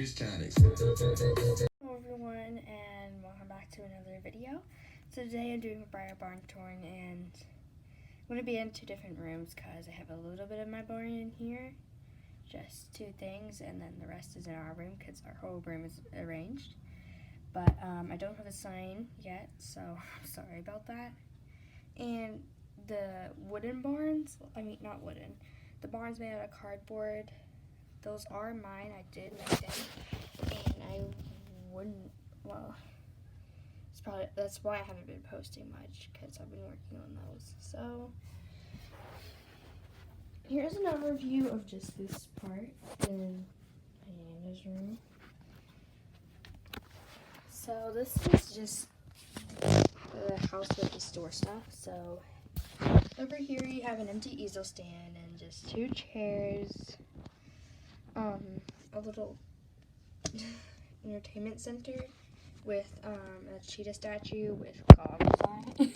Hello everyone, and welcome back to another video. So today I'm doing a Breyer barn tour, and I'm going to be in two different rooms because I have a little bit of my barn in here, just two things, and then the rest is in our room because our whole room is arranged. But I don't have a sign yet, so I'm sorry about that. And the wooden barns, not wooden, the barns made out of cardboard, those are mine. I did make them, and I wouldn't, that's why I haven't been posting much, because I've been working on those. So here's an overview of just this part in Hannah's room. So this is just the house with the store stuff. So over here you have an empty easel stand and just two chairs, a little entertainment center with a cheetah statue with goggles on.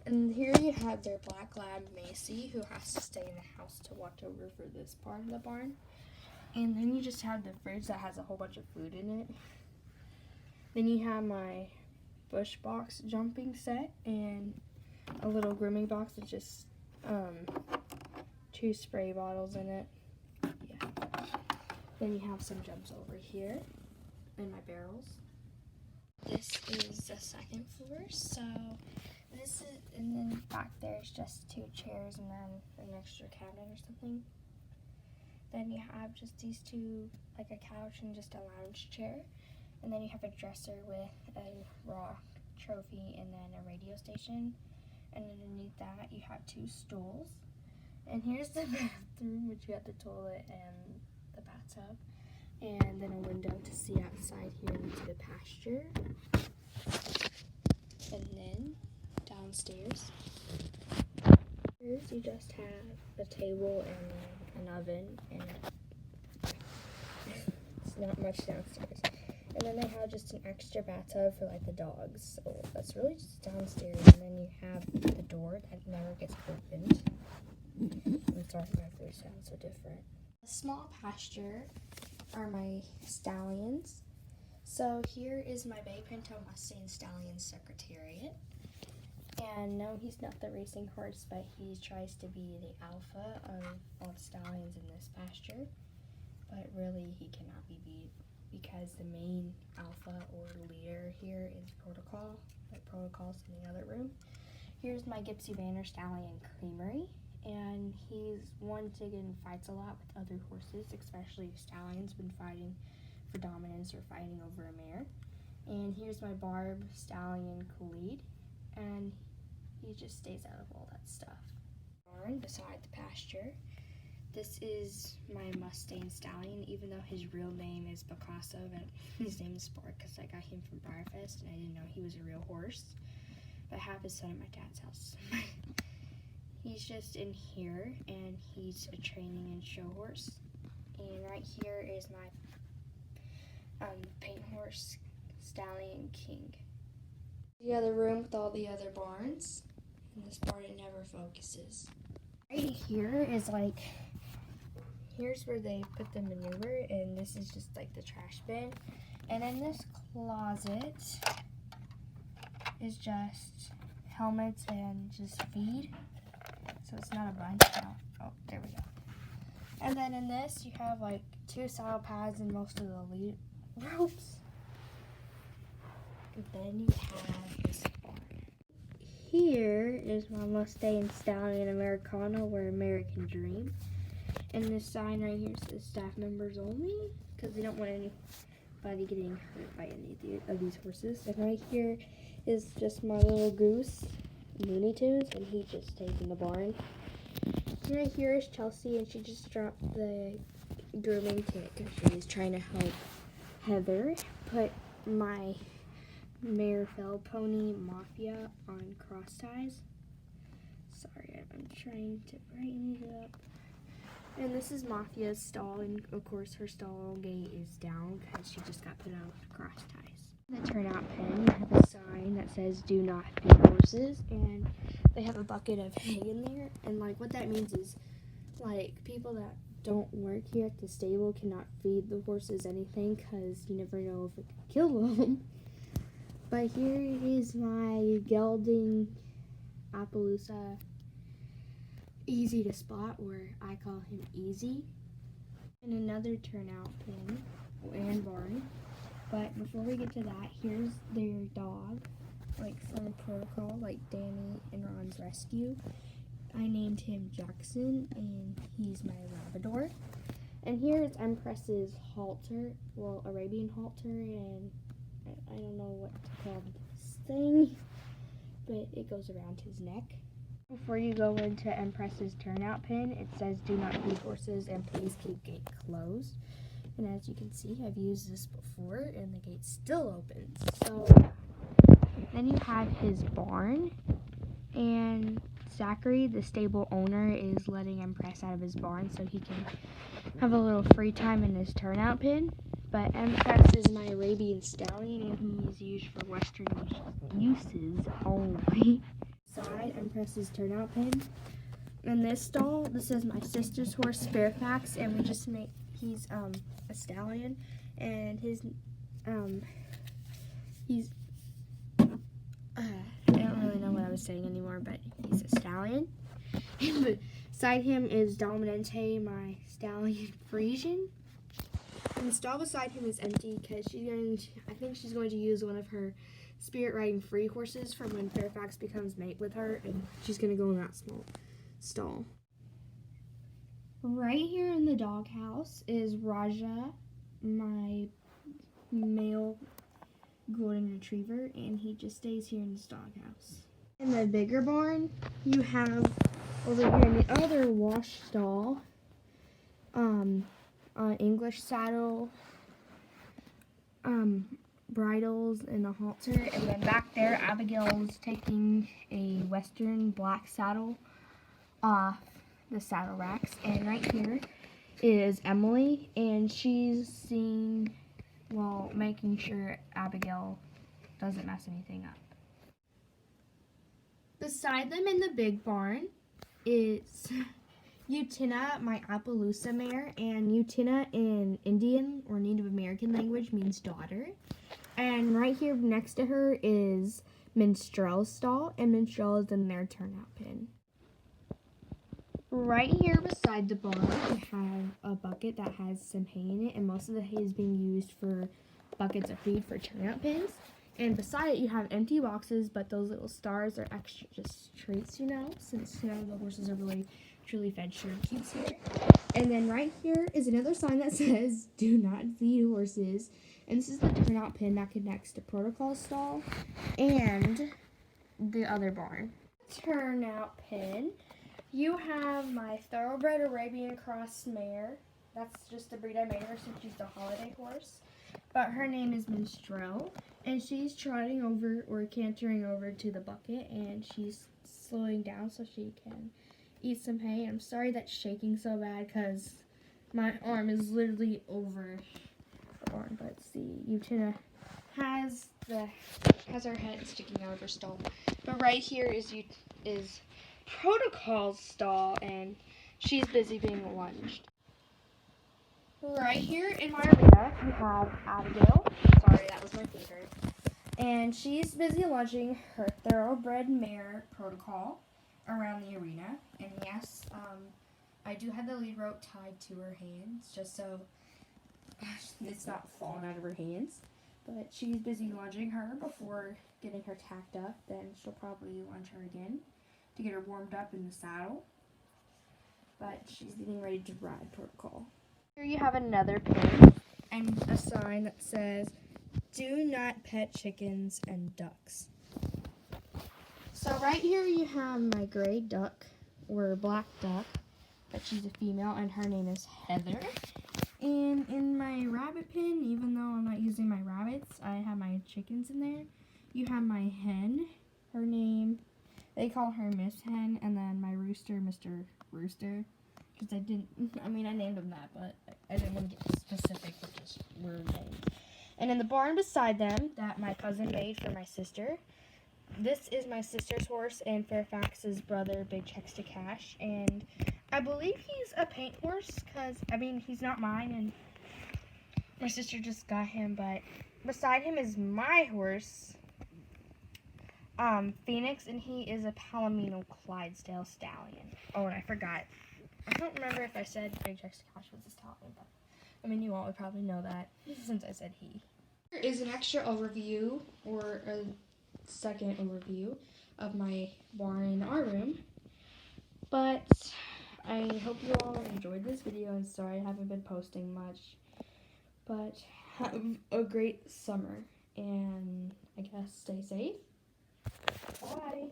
And here you have their black lab Macy, who has to stay in the house to watch over for this part of the barn. And then you just have the fridge that has a whole bunch of food in it. Then you have my bush box jumping set and a little grooming box with just two spray bottles in it. Yeah. Then you have some jumps over here and my barrels. This is the second floor, so this is, and then back there's just two chairs and then an extra cabinet or something. Then you have just these two, like a couch and just a lounge chair. And then you have a dresser with a rock trophy and then a radio station. And underneath that you have two stools. And here's the bathroom, which you have the toilet and the bathtub. And then a window to see outside here into the pasture. And then downstairs, you just have a table and an oven, and it's not much downstairs. And then they have just an extra bathtub for like the dogs. So that's really just downstairs. And then you have the door that never gets opened. I'm sorry my voice sounds so different. A small pasture are my stallions. So here is my Bay Pinto Mustang Stallion Secretariat. And no, he's not the racing horse, but he tries to be the alpha of all the stallions in this pasture. But really, he cannot be beat because the main alpha or leader here is Protocol. But Protocol's in the other room. Here's my Gypsy Banner Stallion Creamery. And he's one to get in fights a lot with other horses, especially stallions been fighting for dominance or fighting over a mare. And here's my Barb Stallion Khalid, and he just stays out of all that stuff. Barn beside the pasture. This is my Mustang Stallion, even though his real name is Picasso, but his name is Spark because I got him from Breyerfest and I didn't know he was a real horse. But I have his son at my dad's house. He's just in here, and he's a training and show horse. And right here is my paint horse, Stallion King. The other room with all the other barns. And this barn, it never focuses. Right here is here's where they put the manure, and this is just like the trash bin. And in this closet is just helmets and just feed. So it's not a bunch now. Oh, there we go. And then in this, you have like two saddle pads and most of the lead ropes. And then you have this barn. Here is my Mustang Stallion Americana, or American Dream. And this sign right here says staff members only, because they don't want anybody getting hurt by any of these horses. And right here is just my little goose, Looney Tunes, and he just stays in the barn. Right here is Chelsea, and she just dropped the grooming kit because she's trying to help Heather put my Marfell pony Mafia on cross ties. Sorry, I'm trying to brighten it up. And this is Mafia's stall, and of course her stall gate is down because she just got put on cross ties. The turnout pen, you have a sign that says do not feed horses, and they have a bucket of hay in there. And like what that means is like people that don't work here at the stable cannot feed the horses anything because you never know if it could kill them. But here is my gelding Appaloosa, easy to spot, or I call him Easy. And another turnout pen and barn. But before we get to that, here's their dog, like from Protocol, like Danny and Ron's Rescue. I named him Jackson, and he's my Labrador. And here is Empress's halter, well, Arabian halter, and I don't know what to call this thing, but it goes around his neck. Before you go into Empress's turnout pen, it says do not feed horses and please keep gate closed. And as you can see, I've used this before and the gate still opens. So then you have his barn, and Zachary, the stable owner, is letting Empress out of his barn so he can have a little free time in his turnout pen. But Empress is my Arabian stallion, and he's used for Western uses only. Side Empress's turnout pen. In this stall, this is my sister's horse, Fairfax, and we just make, he's a stallion, and he's I don't really know what I was saying anymore, but he's a stallion. And beside him is Dominante, my stallion Frisian. And the stall beside him is empty because I think she's going to use one of her spirit riding free horses from when Fairfax becomes mate with her, and she's going to go in that small stall. Right here in the doghouse is Raja, my male golden retriever, and he just stays here in this doghouse. In the bigger barn, you have over here in the other wash stall, English saddle, bridles, and a halter, and then back there Abigail's taking a Western black saddle off the saddle racks, and right here is Emily, and she's making sure Abigail doesn't mess anything up. Beside them in the big barn is Utina, my Appaloosa mare, and Utina in Indian or Native American language means daughter. And right here next to her is Minstrel's stall, and Minstrel is in their turnout pen. Right here beside the barn, we have a bucket that has some hay in it, and most of the hay is being used for buckets of feed for turnout pens. And beside it, you have empty boxes, but those little stars are extra just treats, since none of the horses are really truly fed sugar cubes here. And then right here is another sign that says, do not feed horses. And this is the turnout pen that connects to Protocol stall and the other barn. Turnout pen. You have my thoroughbred Arabian cross mare. That's just the breed I made her since she's the holiday horse. But her name is Minstrel, and she's trotting over or cantering over to the bucket, and she's slowing down so she can eat some hay. I'm sorry that's shaking so bad because my arm is literally over the barn. But see, Utina has her head sticking out of her stall. But right here is Protocol's stall, and she's busy being lunged. Right here in my arena, we have Abigail. Sorry, that was my favorite. And she's busy lunging her thoroughbred mare, Protocol, around the arena. And yes, I do have the lead rope tied to her hands, just so it's not falling out of her hands. But she's busy lunging her before getting her tacked up. Then she'll probably lunge her again to get her warmed up in the saddle. But she's getting ready to ride Protocol. Here you have another pin and a sign that says, do not pet chickens and ducks. So right here you have my gray duck, or black duck, but she's a female, and her name is Heather. And in my rabbit pen, even though I'm not using my rabbits, I have my chickens in there. You have my hen, her name, they call her Miss Hen, and then my rooster, Mr. Rooster. Because I named him that, but I didn't want to get specific with just weird names. And in the barn beside them, that my cousin made for my sister, this is my sister's horse and Fairfax's brother, Big Checks to Cash. And I believe he's a paint horse because, I mean, he's not mine and my sister just got him, but beside him is my horse, Phoenix, and he is a Palomino Clydesdale stallion. Oh, and I forgot. I don't remember if I said Big Jack's Cash was a stallion, but I mean, you all would probably know that since I said he. Here is an extra overview, or a second overview, of my barn in our room. But I hope you all enjoyed this video, and sorry I haven't been posting much. But have a great summer, and I guess stay safe. Bye.